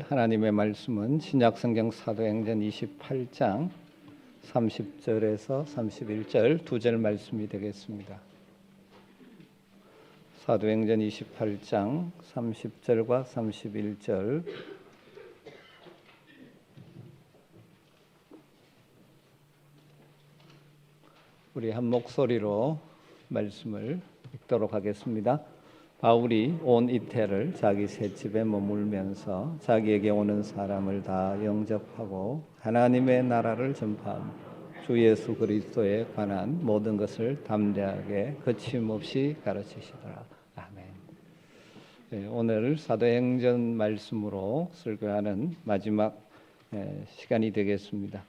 하나님의 말씀은 신약성경 사도행전 28장 30절에서 31절 두 절 말씀이 되겠습니다. 사도행전 28장 30절과 31절 우리 한 목소리로 말씀을 읽도록 하겠습니다. 바울이 온 이태를 자기 셋집에 머물면서 자기에게 오는 사람을 다 영접하고 하나님의 나라를 전파하며 주 예수 그리스도에 관한 모든 것을 담대하게 거침없이 가르치시더라. 아멘. 네, 오늘 사도행전 말씀으로 설교하는 마지막 시간이 되겠습니다.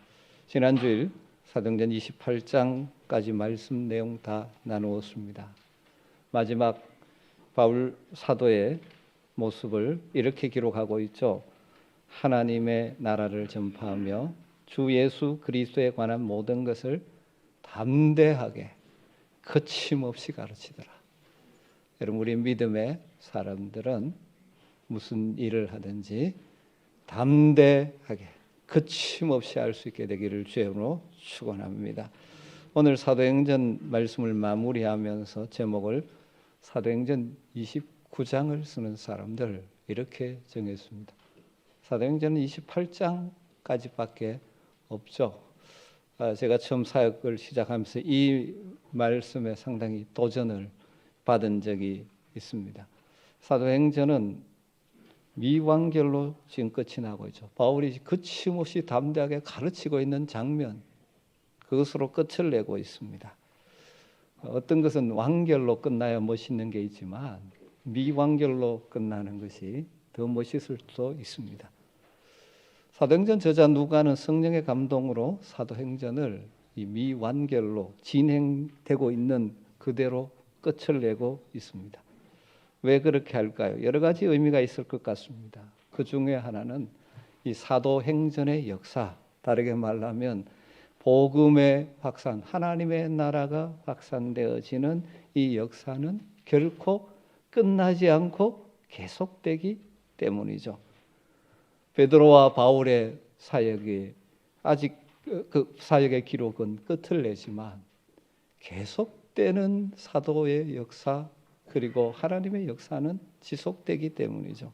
지난주일 사도행전 28장까지 말씀 내용 다 나누었습니다. 마지막 바울 사도의 모습을 이렇게 기록하고 있죠. 하나님의 나라를 전파하며 주 예수 그리스도에 관한 모든 것을 담대하게 거침없이 가르치더라. 여러분, 우리 믿음의 사람들은 무슨 일을 하든지 담대하게 거침없이 할 수 있게 되기를 주님으로 축원합니다. 오늘 사도행전 말씀을 마무리하면서 제목을 사도행전 29장을 쓰는 사람들 이렇게 정했습니다. 사도행전은 28장까지밖에 없죠. 제가 처음 사역을 시작하면서 이 말씀에 상당히 도전을 받은 적이 있습니다. 사도행전은 미완결로 지금 끝이 나고 있죠. 바울이 거침없이 담대하게 가르치고 있는 장면, 그것으로 끝을 내고 있습니다. 어떤 것은 완결로 끝나야 멋있는 게 있지만 미완결로 끝나는 것이 더 멋있을 수도 있습니다. 사도행전 저자 누가는 성령의 감동으로 사도행전을 이 미완결로 진행되고 있는 그대로 끝을 내고 있습니다. 왜 그렇게 할까요? 여러 가지 의미가 있을 것 같습니다. 그 중에 하나는 이 사도행전의 역사, 다르게 말하면 복음의 확산, 하나님의 나라가 확산되어지는 이 역사는 결코 끝나지 않고 계속되기 때문이죠. 베드로와 바울의 사역이 아직 그 사역의 기록은 끝을 내지만 계속되는 사도의 역사 그리고 하나님의 역사는 지속되기 때문이죠.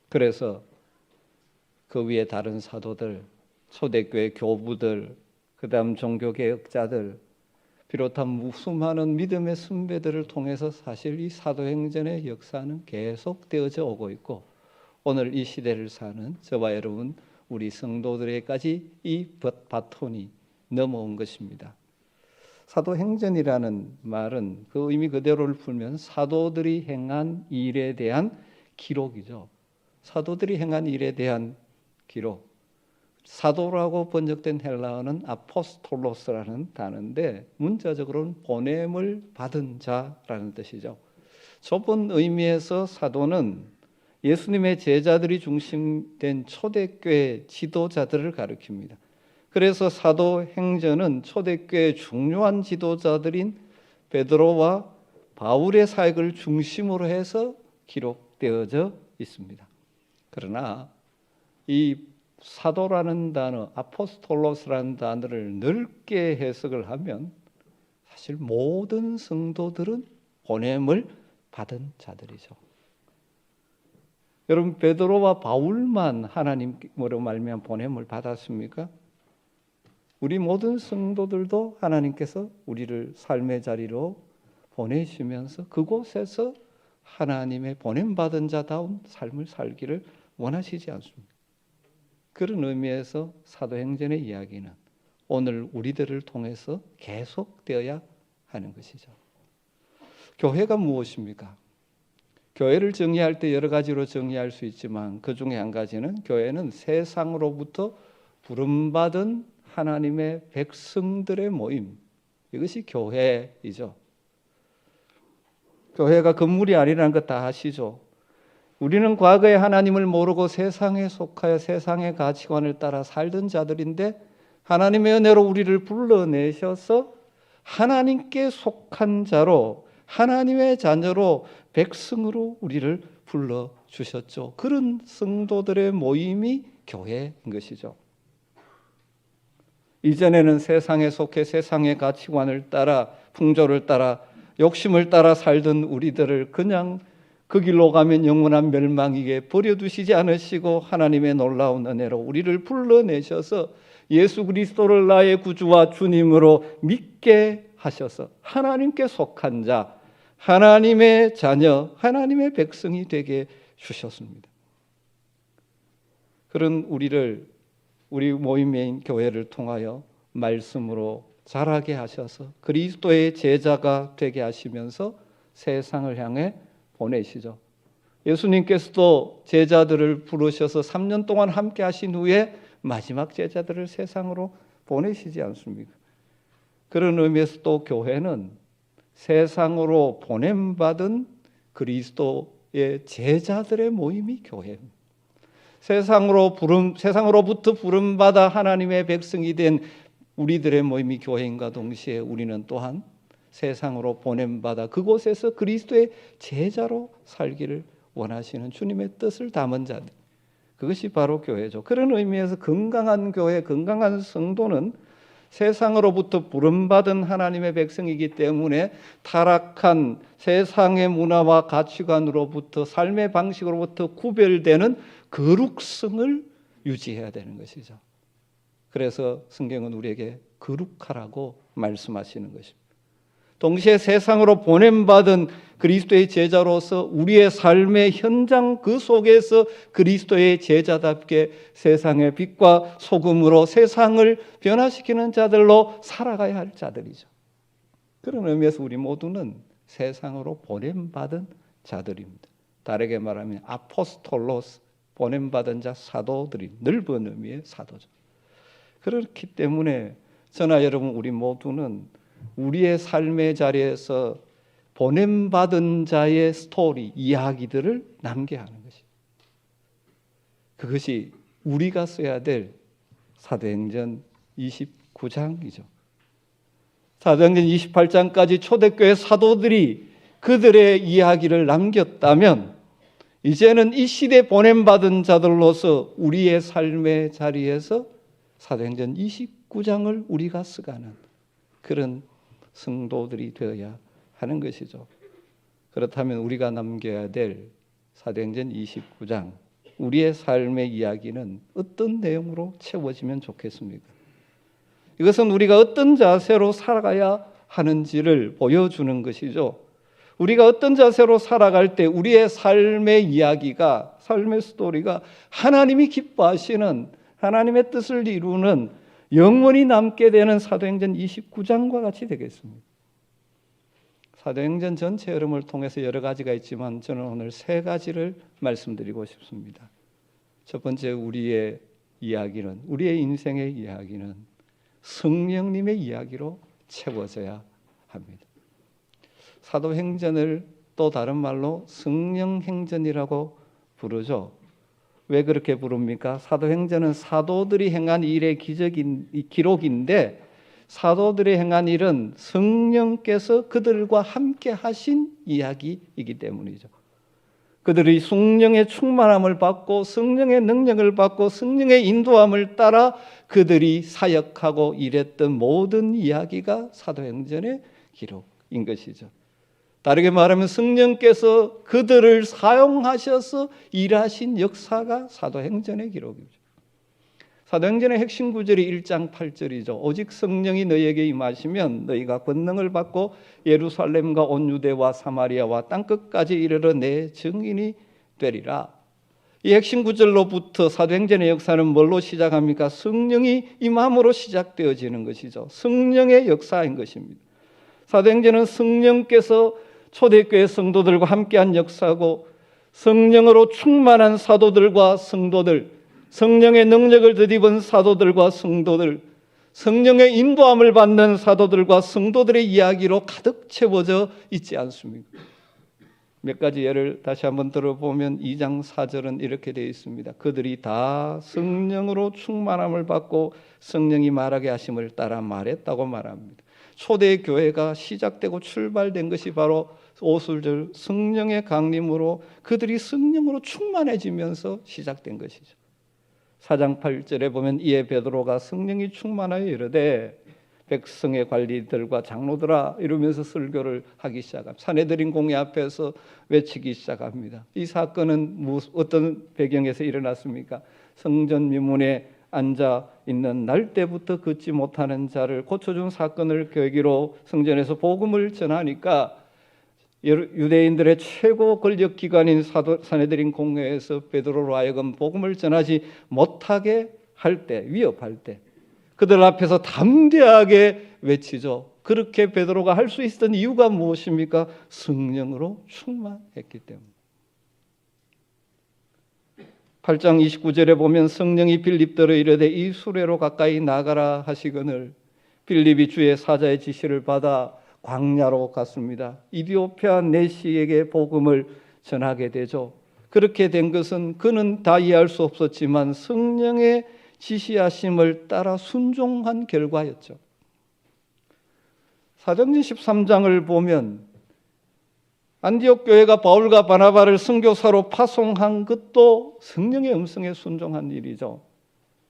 그래서 그 위에 다른 사도들, 초대교회 교부들, 그 다음 종교개혁자들 비롯한 수많은 믿음의 선배들을 통해서 사실 이 사도행전의 역사는 계속되어져 오고 있고 오늘 이 시대를 사는 저와 여러분 우리 성도들에게까지 이 바톤이 넘어온 것입니다. 사도행전이라는 말은 그 의미 그대로를 풀면 사도들이 행한 일에 대한 기록이죠. 사도들이 행한 일에 대한 기록. 사도라고 번역된 헬라어는 아포스톨로스라는 단어인데 문자적으로는 보냄을 받은 자라는 뜻이죠. 좁은 의미에서 사도는 예수님의 제자들이 중심된 초대교회 지도자들을 가리킵니다. 그래서 사도행전은 초대교회의 중요한 지도자들인 베드로와 바울의 사역을 중심으로 해서 기록되어져 있습니다. 그러나 이 사도라는 단어, 아포스톨로스라는 단어를 넓게 해석을 하면 사실 모든 성도들은 보냄을 받은 자들이죠. 여러분, 베드로와 바울만 하나님으로 말미암아 보냄을 받았습니까? 우리 모든 성도들도 하나님께서 우리를 삶의 자리로 보내시면서 그곳에서 하나님의 보냄받은 자다운 삶을 살기를 원하시지 않습니다. 그런 의미에서 사도행전의 이야기는 오늘 우리들을 통해서 계속되어야 하는 것이죠. 교회가 무엇입니까? 교회를 정의할 때 여러 가지로 정의할 수 있지만 그 중에 한 가지는 교회는 세상으로부터 부름받은 하나님의 백성들의 모임, 이것이 교회이죠. 교회가 건물이 아니라는 것 다 아시죠? 우리는 과거에 하나님을 모르고 세상에 속하여 세상의 가치관을 따라 살던 자들인데 하나님의 은혜로 우리를 불러내셔서 하나님께 속한 자로 하나님의 자녀로 백성으로 우리를 불러 주셨죠. 그런 성도들의 모임이 교회인 것이죠. 이전에는 세상에 속해 세상의 가치관을 따라 풍조를 따라 욕심을 따라 살던 우리들을 그냥 그 길로 가면 영원한 멸망이게 버려두시지 않으시고 하나님의 놀라운 은혜로 우리를 불러내셔서 예수 그리스도를 나의 구주와 주님으로 믿게 하셔서 하나님께 속한 자, 하나님의 자녀, 하나님의 백성이 되게 주셨습니다. 그런 우리 모임인 교회를 통하여 말씀으로 자라게 하셔서 그리스도의 제자가 되게 하시면서 세상을 향해 보내시죠. 예수님께서도 제자들을 부르셔서 3년 동안 함께 하신 후에 마지막 제자들을 세상으로 보내시지 않습니까? 그런 의미에서 또 교회는 세상으로 보냄받은 그리스도의 제자들의 모임이 교회입니다. 세상으로부터 부름받아 하나님의 백성이 된 우리들의 모임이 교회인가 동시에 우리는 또한 세상으로 보냄받아 그곳에서 그리스도의 제자로 살기를 원하시는 주님의 뜻을 담은 자들, 그것이 바로 교회죠. 그런 의미에서 건강한 교회, 건강한 성도는 세상으로부터 부름받은 하나님의 백성이기 때문에 타락한 세상의 문화와 가치관으로부터 삶의 방식으로부터 구별되는 거룩성을 유지해야 되는 것이죠. 그래서 성경은 우리에게 거룩하라고 말씀하시는 것입니다. 동시에 세상으로 보냄받은 그리스도의 제자로서 우리의 삶의 현장 그 속에서 그리스도의 제자답게 세상의 빛과 소금으로 세상을 변화시키는 자들로 살아가야 할 자들이죠. 그런 의미에서 우리 모두는 세상으로 보냄받은 자들입니다. 다르게 말하면 아포스톨로스, 보냄받은 자, 사도들이 넓은 의미의 사도죠. 그렇기 때문에 저나 여러분 우리 모두는 우리의 삶의 자리에서 보냄받은 자의 스토리, 이야기들을 남겨야 하는 것이에요. 그것이 우리가 써야 될 사도행전 29장이죠. 사도행전 28장까지 초대교회 사도들이 그들의 이야기를 남겼다면 이제는 이 시대 보냄받은 자들로서 우리의 삶의 자리에서 사도행전 29장을 우리가 써가는 그런 성도들이 되어야 하는 것이죠. 그렇다면 우리가 남겨야 될 사도행전 29장, 우리의 삶의 이야기는 어떤 내용으로 채워지면 좋겠습니까? 이것은 우리가 어떤 자세로 살아가야 하는지를 보여주는 것이죠. 우리가 어떤 자세로 살아갈 때 우리의 삶의 이야기가, 삶의 스토리가 하나님이 기뻐하시는 하나님의 뜻을 이루는 영원히 남게 되는 사도행전 29장과 같이 되겠습니다. 사도행전 전체 흐름을 통해서 여러 가지가 있지만 저는 오늘 세 가지를 말씀드리고 싶습니다. 첫 번째, 우리의 이야기는, 우리의 인생의 이야기는 성령님의 이야기로 채워져야 합니다. 사도행전을 또 다른 말로 성령행전이라고 부르죠. 왜 그렇게 부릅니까? 사도행전은 사도들이 행한 일의 기록인데 사도들이 행한 일은 성령께서 그들과 함께 하신 이야기이기 때문이죠. 그들이 성령의 충만함을 받고 성령의 능력을 받고 성령의 인도함을 따라 그들이 사역하고 일했던 모든 이야기가 사도행전의 기록인 것이죠. 다르게 말하면 성령께서 그들을 사용하셔서 일하신 역사가 사도행전의 기록이죠. 사도행전의 핵심 구절이 1장 8절이죠. 오직 성령이 너희에게 임하시면 너희가 권능을 받고 예루살렘과 온 유대와 사마리아와 땅끝까지 이르러 내 증인이 되리라. 이 핵심 구절로부터 사도행전의 역사는 뭘로 시작합니까? 성령이 임함으로 시작되어지는 것이죠. 성령의 역사인 것입니다. 사도행전은 성령께서 초대교회 성도들과 함께한 역사고 성령으로 충만한 사도들과 성도들, 성령의 능력을 덧입은 사도들과 성도들, 성령의 인도함을 받는 사도들과 성도들의 이야기로 가득 채워져 있지 않습니까? 몇 가지 예를 다시 한번 들어보면 2장 4절은 이렇게 되어 있습니다. 그들이 다 성령으로 충만함을 받고 성령이 말하게 하심을 따라 말했다고 말합니다. 초대교회가 시작되고 출발된 것이 바로 오순절 성령의 강림으로 그들이 성령으로 충만해지면서 시작된 것이죠. 4장 8절에 보면 이에 베드로가 성령이 충만하여 이르되 백성의 관리들과 장로들아 이러면서 설교를 하기 시작합니다. 산헤드린 공회 앞에서 외치기 시작합니다. 이 사건은 어떤 배경에서 일어났습니까? 성전 미문에 앉아 있는 날 때부터 걷지 못하는 자를 고쳐준 사건을 계기로 성전에서 복음을 전하니까 유대인들의 최고 권력기관인 산헤드린 공회에서 베드로로 하여금 복음을 전하지 못하게 할 때, 위협할 때 그들 앞에서 담대하게 외치죠. 그렇게 베드로가 할 수 있었던 이유가 무엇입니까? 성령으로 충만했기 때문에. 8장 29절에 보면 성령이 빌립더러 이르되 이 수레로 가까이 나가라 하시거늘 빌립이 주의 사자의 지시를 받아 광야로 갔습니다. 이디오피아 내시에게 복음을 전하게 되죠. 그렇게 된 것은 그는 다 이해할 수 없었지만 성령의 지시하심을 따라 순종한 결과였죠. 사도행전 13장을 보면 안디옥 교회가 바울과 바나바를 선교사로 파송한 것도 성령의 음성에 순종한 일이죠.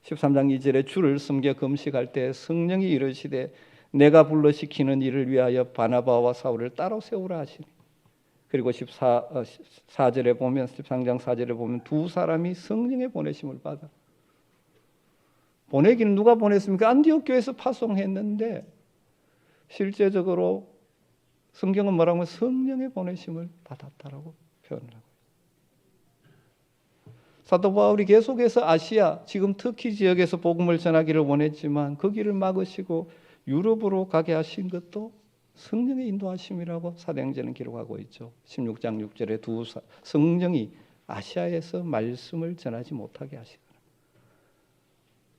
13장 2절에 주를 섬겨 금식할 때 성령이 이르시되 내가 불러시키는 일을 위하여 바나바와 사울을 따로 세우라 하시니. 그리고 14절에 보면 13장 4절에 보면 두 사람이 성령의 보내심을 받아. 보내기는 누가 보냈습니까? 안디옥 교회에서 파송했는데 실제적으로 성경은 뭐라고 하면 성령의 보내심을 받았다라고 표현을 하고 있습니다. 사도 바울이 계속해서 아시아, 지금 터키 지역에서 복음을 전하기를 원했지만 그 길을 막으시고 유럽으로 가게 하신 것도 성령의 인도하심이라고 사도행전은 기록하고 있죠. 16장 6절에 성령이 아시아에서 말씀을 전하지 못하게 하시더라.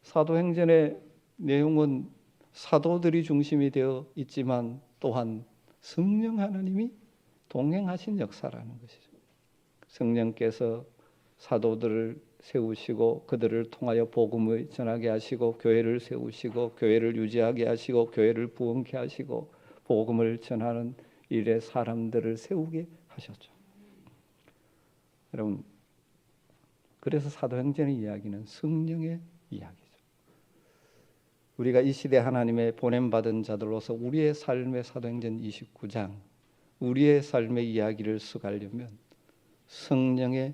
사도행전의 내용은 사도들이 중심이 되어 있지만 또한 성령 하나님이 동행하신 역사라는 것이죠. 성령께서 사도들을 세우시고 그들을 통하여 복음을 전하게 하시고 교회를 세우시고 교회를 유지하게 하시고 교회를 부흥케 하시고 복음을 전하는 일에 사람들을 세우게 하셨죠. 여러분, 그래서 사도행전의 이야기는 성령의 이야기죠. 우리가 이 시대 하나님의 보냄받은 자들로서 우리의 삶의 사도행전 29장 우리의 삶의 이야기를 써가려면 성령의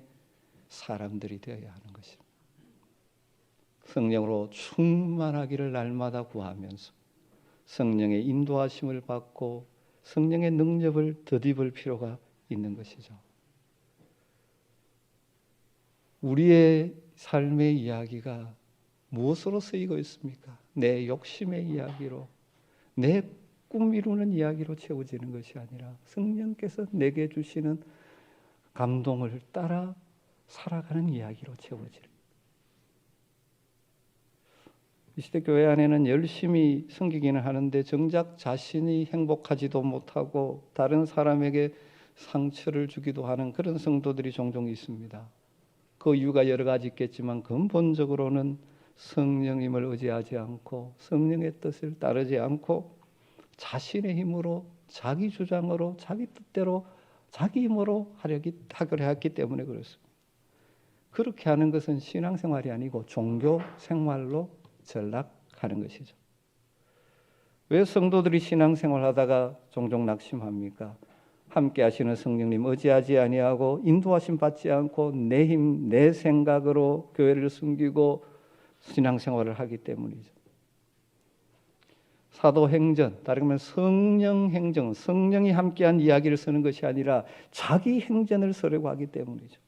사람들이 되어야 하는 것입니다. 성령으로 충만하기를 날마다 구하면서 성령의 인도하심을 받고 성령의 능력을 덧입을 필요가 있는 것이죠. 우리의 삶의 이야기가 무엇으로 쓰이고 있습니까? 내 욕심의 이야기로, 내 꿈 이루는 이야기로 채워지는 것이 아니라 성령께서 내게 주시는 감동을 따라 살아가는 이야기로 채워지는. 이 시대 교회 안에는 열심히 섬기기는 하는데 정작 자신이 행복하지도 못하고 다른 사람에게 상처를 주기도 하는 그런 성도들이 종종 있습니다. 그 이유가 여러 가지 있겠지만 근본적으로는 성령님을 의지하지 않고 성령의 뜻을 따르지 않고 자신의 힘으로 자기 주장으로 자기 뜻대로 자기 힘으로 하려고 했기 때문에 그렇습니다. 그렇게 하는 것은 신앙생활이 아니고 종교 생활로 전락하는 것이죠. 왜 성도들이 신앙생활하다가 종종 낙심합니까? 함께 하시는 성령님 의지하지 아니하고 인도하심 받지 않고 내 힘, 내 생각으로 교회를 숨기고 신앙생활을 하기 때문이죠. 사도행전, 다른 말로 성령행정, 성령이 함께한 이야기를 쓰는 것이 아니라 자기 행전을 쓰려고 하기 때문이죠.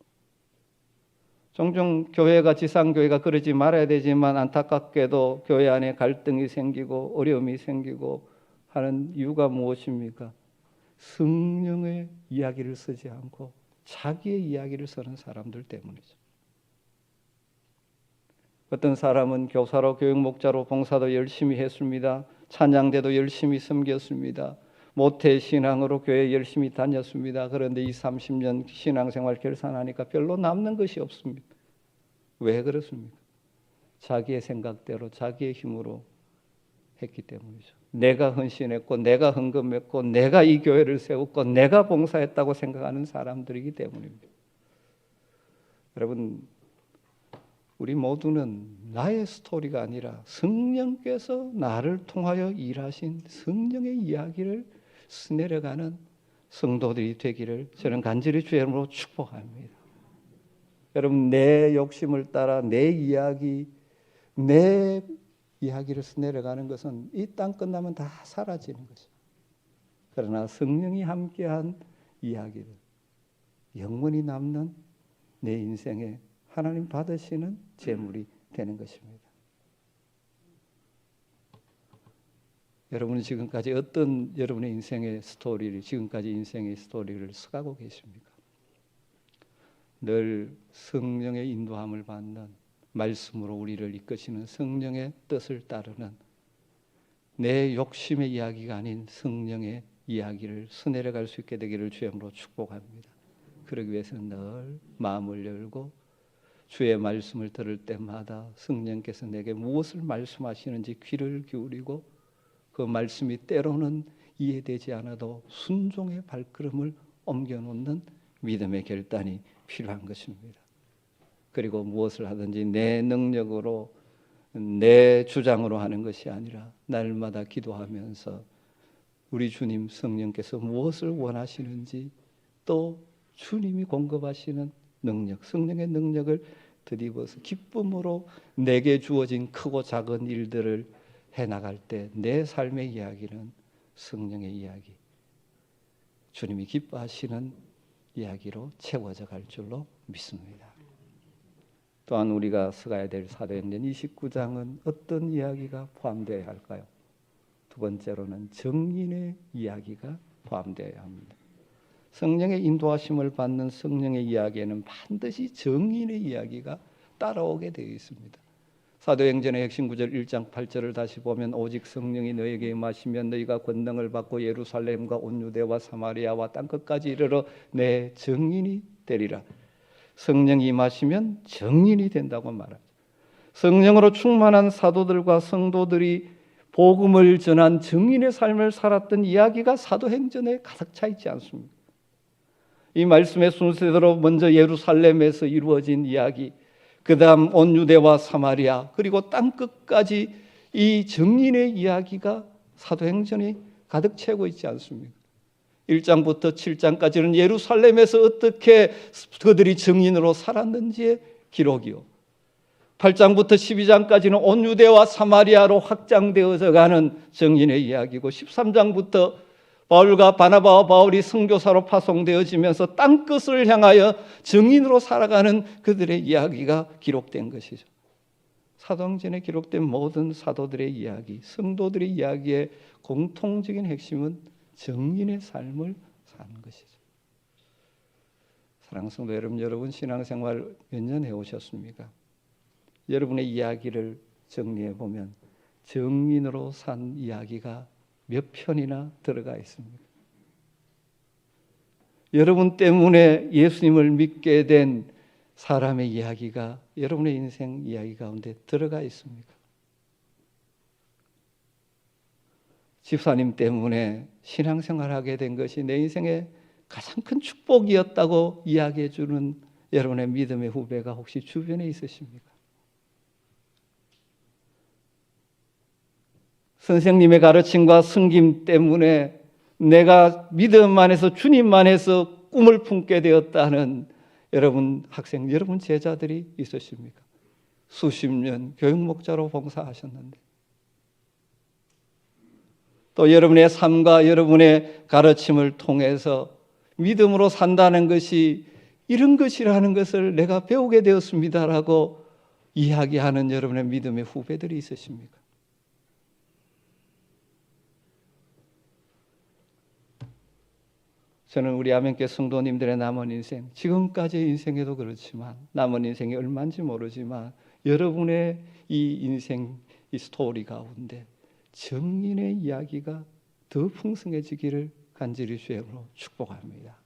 종종 교회가 지상교회가 그러지 말아야 되지만 안타깝게도 교회 안에 갈등이 생기고 어려움이 생기고 하는 이유가 무엇입니까? 성령의 이야기를 쓰지 않고 자기의 이야기를 쓰는 사람들 때문이죠. 어떤 사람은 교사로 교육 목자로 봉사도 열심히 했습니다. 찬양대도 열심히 섬겼습니다. 모태 신앙으로 교회 열심히 다녔습니다. 그런데 20, 30년 신앙생활 결산하니까 별로 남는 것이 없습니다. 왜 그렇습니까? 자기의 생각대로 자기의 힘으로 했기 때문이죠. 내가 헌신했고 내가 헌금했고 내가 이 교회를 세웠고 내가 봉사했다고 생각하는 사람들이기 때문입니다. 여러분, 우리 모두는 나의 스토리가 아니라 성령께서 나를 통하여 일하신 성령의 이야기를 스내려가는 성도들이 되기를 저는 간절히 주의 이름으로 축복합니다. 여러분, 내 욕심을 따라 내 이야기를 스내려가는 것은 이 땅 끝나면 다 사라지는 것입니다. 그러나 성령이 함께한 이야기를 영원히 남는 내 인생에 하나님 받으시는 재물이 되는 것입니다. 여러분은 지금까지 어떤 여러분의 인생의 스토리를, 지금까지 인생의 스토리를 써가고 계십니까? 늘 성령의 인도함을 받는 말씀으로 우리를 이끄시는 성령의 뜻을 따르는 내 욕심의 이야기가 아닌 성령의 이야기를 스내려갈 수 있게 되기를 주의 이름으로 축복합니다. 그러기 위해서는 늘 마음을 열고 주의 말씀을 들을 때마다 성령께서 내게 무엇을 말씀하시는지 귀를 기울이고 그 말씀이 때로는 이해되지 않아도 순종의 발걸음을 옮겨놓는 믿음의 결단이 필요한 것입니다. 그리고 무엇을 하든지 내 능력으로 내 주장으로 하는 것이 아니라 날마다 기도하면서 우리 주님 성령께서 무엇을 원하시는지 또 주님이 공급하시는 능력, 성령의 능력을 드리워서 기쁨으로 내게 주어진 크고 작은 일들을 해나갈 때 내 삶의 이야기는 성령의 이야기, 주님이 기뻐하시는 이야기로 채워져 갈 줄로 믿습니다. 또한 우리가 써가야 될 사도행전 29장은 어떤 이야기가 포함되어야 할까요? 두 번째로는 정인의 이야기가 포함되어야 합니다. 성령의 인도하심을 받는 성령의 이야기에는 반드시 정인의 이야기가 따라오게 되어 있습니다. 사도행전의 핵심 구절 1장 8절을 다시 보면 오직 성령이 너에게 임하시면 너희가 권능을 받고 예루살렘과 온 유대와 사마리아와 땅끝까지 이르러 내 정인이 되리라. 성령이 임하시면 정인이 된다고 말하죠. 성령으로 충만한 사도들과 성도들이 복음을 전한 정인의 삶을 살았던 이야기가 사도행전에 가득 차 있지 않습니까? 이 말씀의 순서대로 먼저 예루살렘에서 이루어진 이야기, 그 다음 온 유대와 사마리아, 그리고 땅끝까지 이 정인의 이야기가 사도행전에 가득 채고 있지 않습니까? 1장부터 7장까지는 예루살렘에서 어떻게 그들이 정인으로 살았는지의 기록이요, 8장부터 12장까지는 온 유대와 사마리아로 확장되어져 가는 정인의 이야기고, 13장부터 바울과 바나바와 바울이 선교사로 파송되어지면서 땅끝을 향하여 정인으로 살아가는 그들의 이야기가 기록된 것이죠. 사도행전에 기록된 모든 사도들의 이야기, 성도들의 이야기의 공통적인 핵심은 정인의 삶을 사는 것이죠. 사랑하는 성도 여러분 신앙생활 몇 년 해오셨습니까? 여러분의 이야기를 정리해 보면 정인으로 산 이야기가 몇 편이나 들어가 있습니다. 여러분 때문에 예수님을 믿게 된 사람의 이야기가 여러분의 인생 이야기 가운데 들어가 있습니까? 집사님 때문에 신앙생활하게 된 것이 내 인생의 가장 큰 축복이었다고 이야기해 주는 여러분의 믿음의 후배가 혹시 주변에 있으십니까? 선생님의 가르침과 섬김 때문에 내가 믿음 안에서 주님 안에서 꿈을 품게 되었다는 여러분 학생, 여러분 제자들이 있으십니까? 수십 년 교육목자로 봉사하셨는데 또 여러분의 삶과 여러분의 가르침을 통해서 믿음으로 산다는 것이 이런 것이라는 것을 내가 배우게 되었습니다라고 이야기하는 여러분의 믿음의 후배들이 있으십니까? 저는 우리 아멘교 성도님들의 남은 인생, 지금까지의 인생에도 그렇지만 남은 인생이 얼마인지 모르지만 여러분의 이 인생, 이 스토리 가운데 정인의 이야기가 더 풍성해지기를 간절히 주의 이름으로 축복합니다.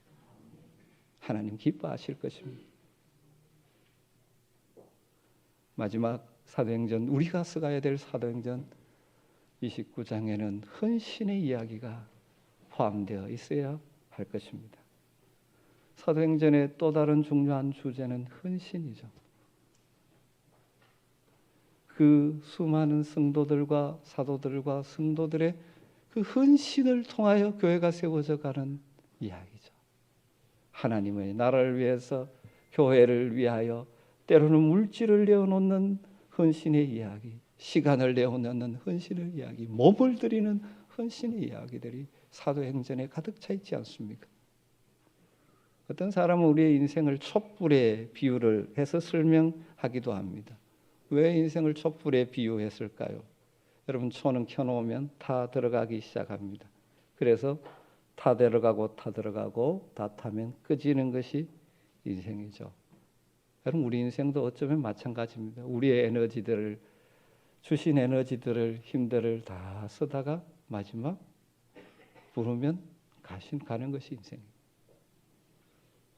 하나님 기뻐하실 것입니다. 마지막 사도행전, 우리가 써가야 될 사도행전 29장에는 헌신의 이야기가 포함되어 있어야 할 것입니다. 사도행전의 또 다른 중요한 주제는 헌신이죠. 그 수많은 성도들과 사도들과 성도들의 그 헌신을 통하여 교회가 세워져 가는 이야기죠. 하나님의 나라를 위해서, 교회를 위하여 때로는 물질을 내어놓는 헌신의 이야기, 시간을 내어놓는 헌신의 이야기, 몸을 드리는 헌신의 이야기들이 사도행전에 가득 차 있지 않습니까? 어떤 사람은 우리의 인생을 촛불에 비유를 해서 설명하기도 합니다. 왜 인생을 촛불에 비유했을까요? 여러분, 초는 켜놓으면 타 들어가기 시작합니다. 그래서 타 들어가고 다 타면 꺼지는 것이 인생이죠. 여러분, 우리 인생도 어쩌면 마찬가지입니다. 우리의 에너지들을, 주신 에너지들을, 힘들을 다 쓰다가 마지막 부르면 가는 것이 인생입니다.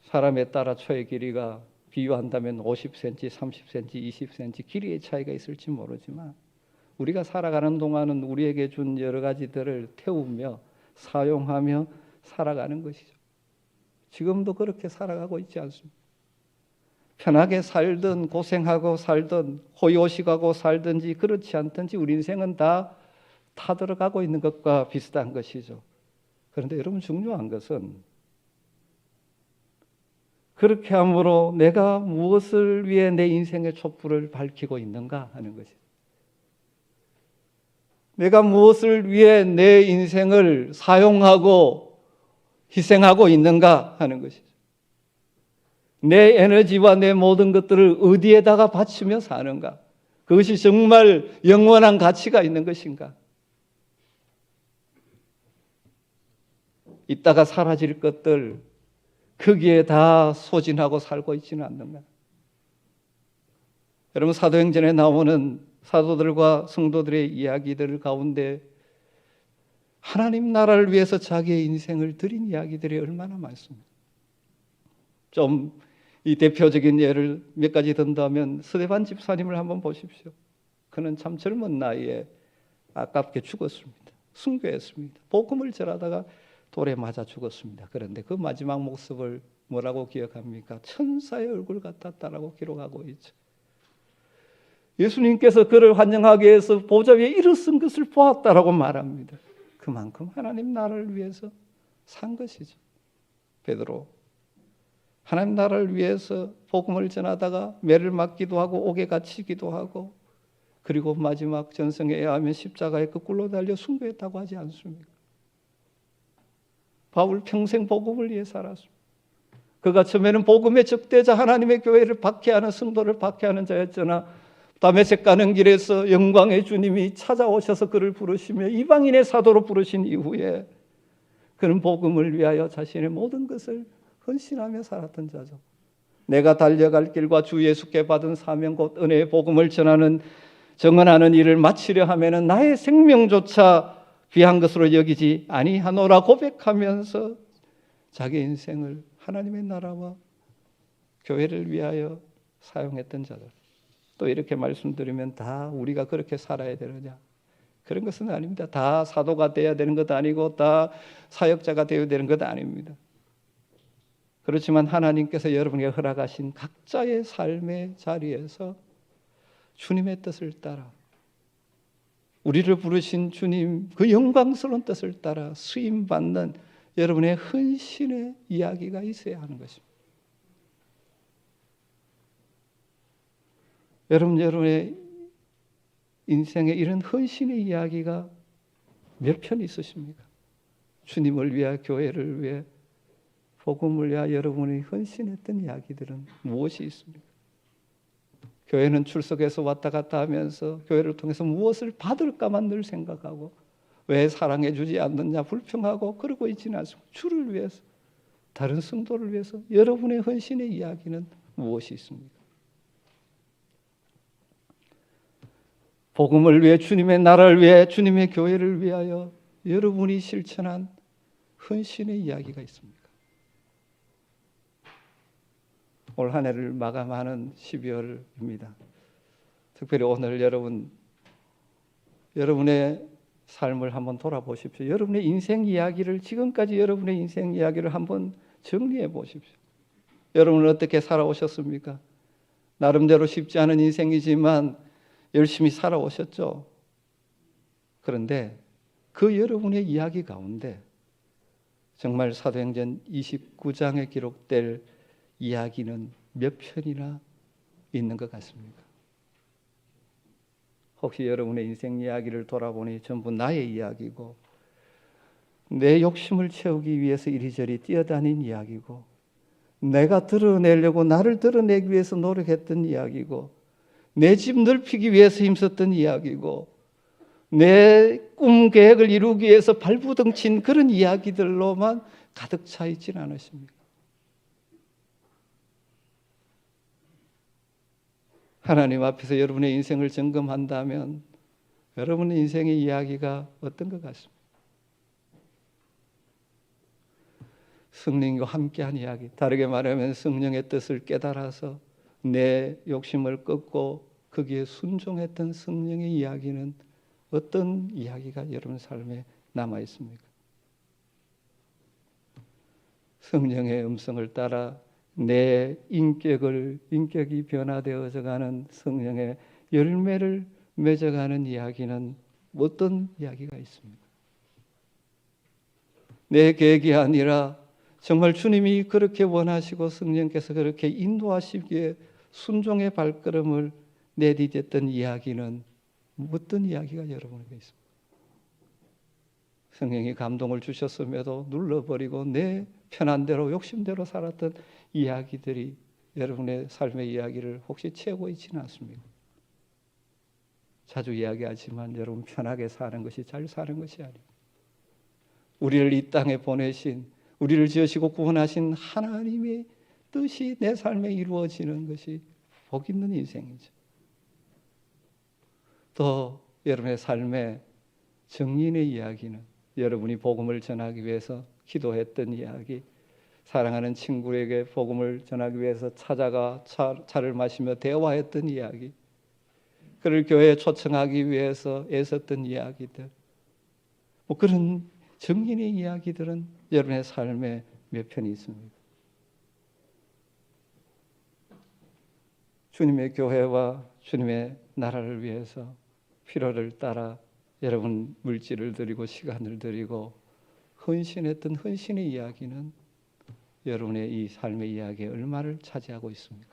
사람에 따라 초의 길이가 비유한다면 50cm, 30cm, 20cm 길이의 차이가 있을지 모르지만 우리가 살아가는 동안은 우리에게 준 여러 가지들을 태우며 사용하며 살아가는 것이죠. 지금도 그렇게 살아가고 있지 않습니까? 편하게 살든 고생하고 살든 호요식하고 살든지 그렇지 않든지 우리 인생은 다 타들어가고 있는 것과 비슷한 것이죠. 그런데 여러분, 중요한 것은 그렇게 함으로 내가 무엇을 위해 내 인생의 촛불을 밝히고 있는가 하는 것이죠. 내가 무엇을 위해 내 인생을 사용하고 희생하고 있는가 하는 것이죠. 내 에너지와 내 모든 것들을 어디에다가 바치며 사는가? 그것이 정말 영원한 가치가 있는 것인가? 이따가 사라질 것들, 거기에 다 소진하고 살고 있지는 않는가? 여러분, 사도행전에 나오는 사도들과 성도들의 이야기들 가운데 하나님 나라를 위해서 자기의 인생을 드린 이야기들이 얼마나 많습니다. 좀 이 대표적인 예를 몇 가지 든다면 스데반 집사님을 한번 보십시오. 그는 참 젊은 나이에 아깝게 죽었습니다. 순교했습니다. 복음을 전하다가 돌에 맞아 죽었습니다. 그런데 그 마지막 모습을 뭐라고 기억합니까? 천사의 얼굴 같았다라고 기록하고 있죠. 예수님께서 그를 환영하기 위해서 보좌 위에 일어선 것을 보았다라고 말합니다. 그만큼 하나님 나라를 위해서 산 것이죠. 베드로, 하나님 나라를 위해서 복음을 전하다가 매를 맞기도 하고 옥에 갇히기도 하고, 그리고 마지막 전성에 의하면 십자가에 거꾸로 달려 순교했다고 하지 않습니까? 바울 평생 복음을 위해 살았습니다. 그가 처음에는 복음의 적대자, 하나님의 교회를 박해하는, 성도를 박해하는 자였으나 다메섹 가는 길에서 영광의 주님이 찾아오셔서 그를 부르시며 이방인의 사도로 부르신 이후에 그는 복음을 위하여 자신의 모든 것을 헌신하며 살았던 자죠. 내가 달려갈 길과 주 예수께 받은 사명 곧 은혜의 복음을 전하는 정언하는 일을 마치려 하면은 나의 생명조차 귀한 것으로 여기지 아니하노라 고백하면서 자기 인생을 하나님의 나라와 교회를 위하여 사용했던 자들. 또 이렇게 말씀드리면 다 우리가 그렇게 살아야 되느냐? 그런 것은 아닙니다. 다 사도가 되어야 되는 것도 아니고 다 사역자가 되어야 되는 것도 아닙니다. 그렇지만 하나님께서 여러분에게 허락하신 각자의 삶의 자리에서 주님의 뜻을 따라, 우리를 부르신 주님 그 영광스러운 뜻을 따라 수임받는 여러분의 헌신의 이야기가 있어야 하는 것입니다. 여러분의 인생에 이런 헌신의 이야기가 몇 편 있으십니까? 주님을 위해, 교회를 위해, 복음을 위해 여러분이 헌신했던 이야기들은 무엇이 있습니까? 교회는 출석해서 왔다 갔다 하면서 교회를 통해서 무엇을 받을까만 늘 생각하고 왜 사랑해 주지 않느냐 불평하고 그러고 있지는 않습니다. 주를 위해서, 다른 성도를 위해서 여러분의 헌신의 이야기는 무엇이 있습니까? 복음을 위해, 주님의 나라를 위해, 주님의 교회를 위하여 여러분이 실천한 헌신의 이야기가 있습니까? 올 한 해를 마감하는 12월입니다. 특별히 오늘 여러분의 삶을 한번 돌아보십시오. 여러분의 인생 이야기를, 지금까지 여러분의 인생 이야기를 한번 정리해 보십시오. 여러분은 어떻게 살아오셨습니까? 나름대로 쉽지 않은 인생이지만 열심히 살아오셨죠. 그런데 그 여러분의 이야기 가운데 정말 사도행전 29장에 기록될 이야기는 몇 편이나 있는 것 같습니까? 혹시 여러분의 인생 이야기를 돌아보니 전부 나의 이야기고, 내 욕심을 채우기 위해서 이리저리 뛰어다닌 이야기고, 내가 드러내려고 나를 드러내기 위해서 노력했던 이야기고, 내 집 넓히기 위해서 힘썼던 이야기고, 내 꿈 계획을 이루기 위해서 발부둥 친 그런 이야기들로만 가득 차 있지는 않으십니까? 하나님 앞에서 여러분의 인생을 점검한다면 여러분의 인생의 이야기가 어떤 것 같습니까? 성령과 함께한 이야기, 다르게 말하면 성령의 뜻을 깨달아서 내 욕심을 꺾고 거기에 순종했던 성령의 이야기는 어떤 이야기가 여러분 삶에 남아 있습니까? 성령의 음성을 따라 내 인격이 변화되어져 가는 성령의 열매를 맺어가는 이야기는 어떤 이야기가 있습니까? 내 계획이 아니라 정말 주님이 그렇게 원하시고 성령께서 그렇게 인도하시기에 순종의 발걸음을 내디뎠던 이야기는 어떤 이야기가 여러분에게 있습니까? 성령이 감동을 주셨음에도 눌러버리고 내 편한 대로 욕심대로 살았던 이야기들이 여러분의 삶의 이야기를 혹시 채우고 있지는 않습니까? 자주 이야기하지만 여러분, 편하게 사는 것이 잘 사는 것이 아니에요. 우리를 이 땅에 보내신, 우리를 지으시고 구원하신 하나님의 뜻이 내 삶에 이루어지는 것이 복 있는 인생이죠. 또 여러분의 삶의 정인의 이야기는 여러분이 복음을 전하기 위해서 기도했던 이야기, 사랑하는 친구에게 복음을 전하기 위해서 찾아가 차를 마시며 대화했던 이야기, 그를 교회에 초청하기 위해서 애썼던 이야기들, 그런 정인의 이야기들은 여러분의 삶에 몇 편이 있습니다. 주님의 교회와 주님의 나라를 위해서 필요를 따라 여러분 물질을 드리고 시간을 드리고 헌신했던 헌신의 이야기는 여러분의 이 삶의 이야기에 얼마를 차지하고 있습니까?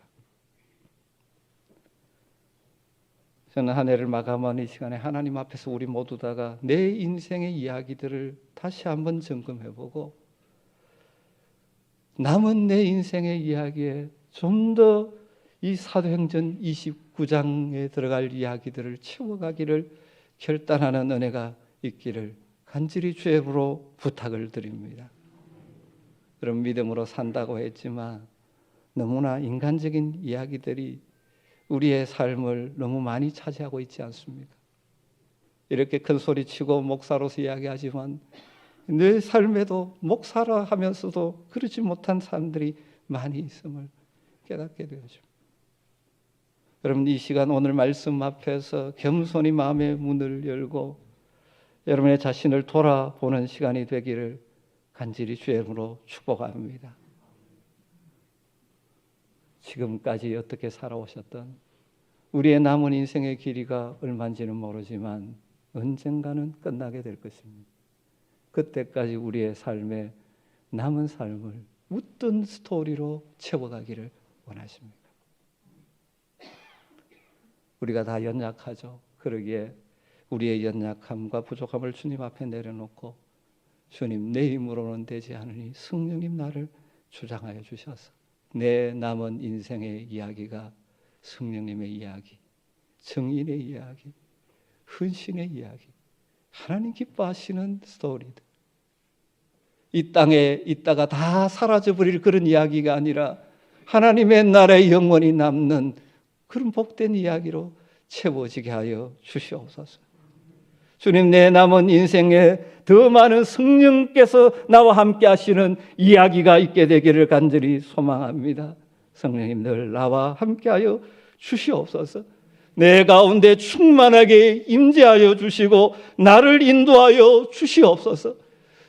저는 한 해를 마감하는 이 시간에 하나님 앞에서 우리 모두 다가 내 인생의 이야기들을 다시 한번 점검해보고 남은 내 인생의 이야기에 좀 더 이 사도행전 29장에 들어갈 이야기들을 채워가기를 결단하는 은혜가 있기를 간절히 주의 이름으로 부탁을 드립니다. 그런 믿음으로 산다고 했지만 너무나 인간적인 이야기들이 우리의 삶을 너무 많이 차지하고 있지 않습니까? 이렇게 큰 소리치고 목사로서 이야기하지만 내 삶에도 목사라 하면서도 그렇지 못한 사람들이 많이 있음을 깨닫게 되어집니다. 여러분, 이 시간 오늘 말씀 앞에서 겸손히 마음의 문을 열고 여러분의 자신을 돌아보는 시간이 되기를 간절히 주의 이름으로 축복합니다. 지금까지 어떻게 살아오셨던 우리의 남은 인생의 길이가 얼마인지는 모르지만 언젠가는 끝나게 될 것입니다. 그때까지 우리의 삶에 남은 삶을 어떤 스토리로 채워가기를 원하십니까? 우리가 다 연약하죠. 그러기에 우리의 연약함과 부족함을 주님 앞에 내려놓고 주님, 내 힘으로는 되지 않으니 성령님 나를 주장하여 주셔서 내 남은 인생의 이야기가 성령님의 이야기, 정인의 이야기, 헌신의 이야기, 하나님 기뻐하시는 스토리들, 이 땅에 있다가 다 사라져버릴 그런 이야기가 아니라 하나님의 나라에 영원히 남는 그런 복된 이야기로 채워지게 하여 주시옵소서. 주님, 내 남은 인생에 더 많은 성령께서 나와 함께 하시는 이야기가 있게 되기를 간절히 소망합니다. 성령님 늘 나와 함께 하여 주시옵소서. 내 가운데 충만하게 임재하여 주시고 나를 인도하여 주시옵소서.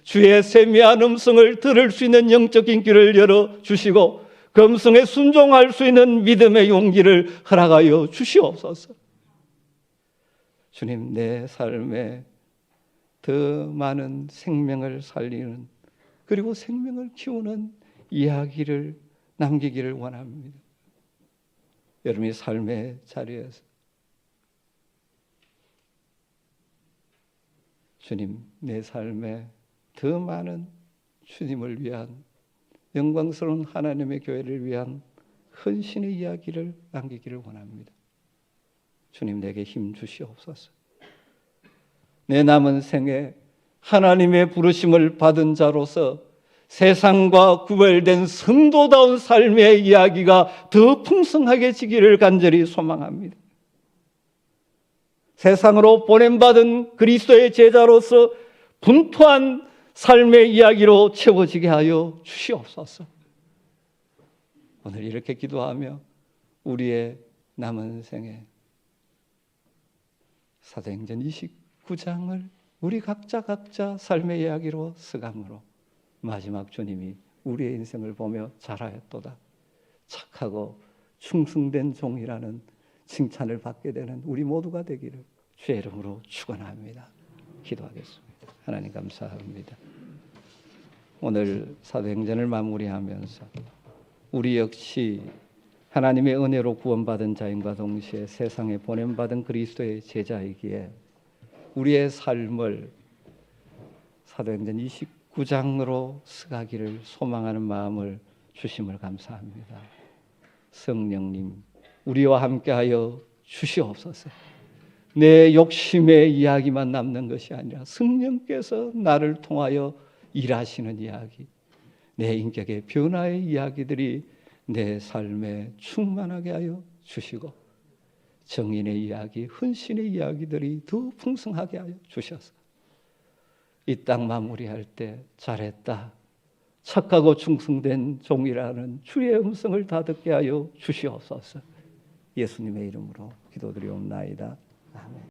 주의 세미한 음성을 들을 수 있는 영적인 길을 열어 주시고 그 음성에 순종할 수 있는 믿음의 용기를 허락하여 주시옵소서. 주님, 내 삶에 더 많은 생명을 살리는 그리고 생명을 키우는 이야기를 남기기를 원합니다. 여러분이 삶의 자리에서 주님, 내 삶에 더 많은 주님을 위한 영광스러운 하나님의 교회를 위한 헌신의 이야기를 남기기를 원합니다. 주님, 내게 힘 주시옵소서. 내 남은 생에 하나님의 부르심을 받은 자로서 세상과 구별된 성도다운 삶의 이야기가 더 풍성하게 지기를 간절히 소망합니다. 세상으로 보냄받은 그리스도의 제자로서 분투한 삶의 이야기로 채워지게 하여 주시옵소서. 오늘 이렇게 기도하며 우리의 남은 생에 사도행전 29장을 우리 각자 삶의 이야기로 써감으로 마지막 주님이 우리의 인생을 보며 잘하였도다, 착하고 충성된 종이라는 칭찬을 받게 되는 우리 모두가 되기를 주의 이름으로 축원합니다. 기도하겠습니다. 하나님 감사합니다. 오늘 사도행전을 마무리하면서 우리 역시 하나님의 은혜로 구원받은 자인과 동시에 세상에 보냄받은 그리스도의 제자이기에 우리의 삶을 사도행전 29장으로 써가기를 소망하는 마음을 주심을 감사합니다. 성령님, 우리와 함께하여 주시옵소서. 내 욕심의 이야기만 남는 것이 아니라 성령께서 나를 통하여 일하시는 이야기, 내 인격의 변화의 이야기들이 내 삶에 충만하게 하여 주시고 정인의 이야기, 헌신의 이야기들이 더 풍성하게 하여 주셔서 이 땅 마무리할 때 잘했다, 착하고 충성된 종이라는 주의 음성을 다 듣게 하여 주시옵소서. 예수님의 이름으로 기도드리옵나이다. 아멘.